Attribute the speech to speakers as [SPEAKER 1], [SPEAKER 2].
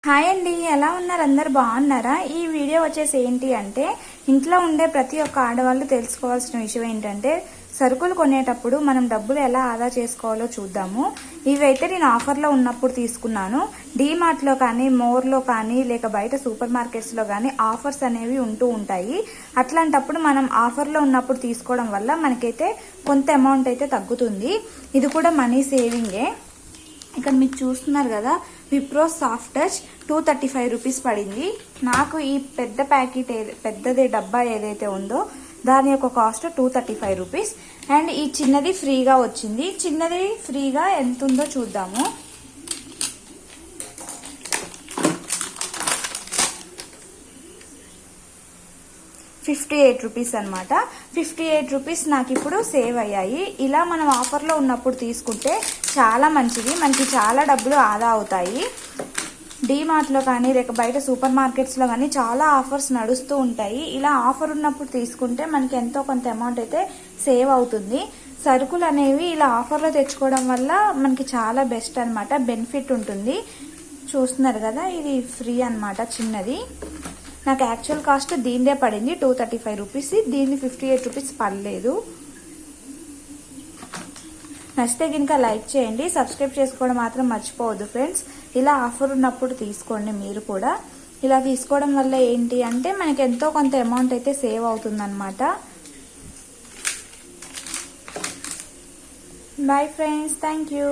[SPEAKER 1] Hi అండి, ఎలా ఉన్నారు? అందరు బాగున్నారా? ఈ వీడియో వచ్చేసి ఏంటి అంటే, ఇంట్లో ఉండే ప్రతి ఒక్క ఆడవాళ్ళు తెలుసుకోవాల్సిన విషయం ఏంటంటే, సరుకులు కొనేటప్పుడు మనం డబ్బులు ఎలా ఆదా చేసుకోవాలో చూద్దాము. ఇవైతే నేను ఆఫర్లో ఉన్నప్పుడు తీసుకున్నాను. డీమార్ట్లో కానీ, మోర్లో కానీ, లేక బయట సూపర్ మార్కెట్స్లో కానీ ఆఫర్స్ అనేవి ఉంటూ ఉంటాయి. అట్లాంటప్పుడు మనం ఆఫర్లో ఉన్నప్పుడు తీసుకోవడం వల్ల మనకైతే కొంత అమౌంట్ అయితే తగ్గుతుంది. ఇది కూడా మనీ సేవింగే. ఇక్కడ మీకు చూస్తున్నారు కదా, విప్రో సాఫ్ట్ టచ్ 235 రూపీస్ పడింది. నాకు ఈ పెద్ద ప్యాకెట్ పెద్దది డబ్బా ఏదైతే ఉందో దాని యొక్క కాస్ట్ 235 రూపీస్. అండ్ ఈ చిన్నది ఫ్రీగా వచ్చింది. చిన్నది ఫ్రీగా ఎంత ఉందో చూద్దాము. ₹58 అనమాట. 58 రూపీస్ నాకు ఇప్పుడు సేవ్ అయ్యాయి. ఇలా మనం ఆఫర్లో ఉన్నప్పుడు తీసుకుంటే చాలా మంచిది, మనకి చాలా డబ్బులు ఆదా అవుతాయి. డీమార్ట్లో కానీ లేక బయట సూపర్ మార్కెట్స్లో కానీ చాలా ఆఫర్స్ నడుస్తూ ఉంటాయి. ఇలా ఆఫర్ ఉన్నప్పుడు తీసుకుంటే మనకి ఎంతో కొంత అమౌంట్ అయితే సేవ్ అవుతుంది. సరుకులు అనేవి ఇలా ఆఫర్లో తెచ్చుకోవడం వల్ల మనకి చాలా బెస్ట్ అనమాట, బెనిఫిట్ ఉంటుంది. చూస్తున్నారు కదా, ఇది ఫ్రీ అనమాట చిన్నది. నాకు యాక్చువల్ కాస్ట్ దీనిదే పడింది 235 రూపీస్. దీన్ని 58 రూపీస్ పడలేదు. నచ్చితే కనుక లైక్ చేయండి, సబ్స్క్రైబ్ చేసుకోవడం మాత్రం మర్చిపోవద్దు ఫ్రెండ్స్. ఇలా ఆఫర్ ఉన్నప్పుడు తీసుకోండి మీరు కూడా. ఇలా తీసుకోవడం వల్ల ఏంటి అంటే మనకి ఎంతో కొంత అమౌంట్ అయితే సేవ్ అవుతుందన్నమాట. Bye friends, thank you.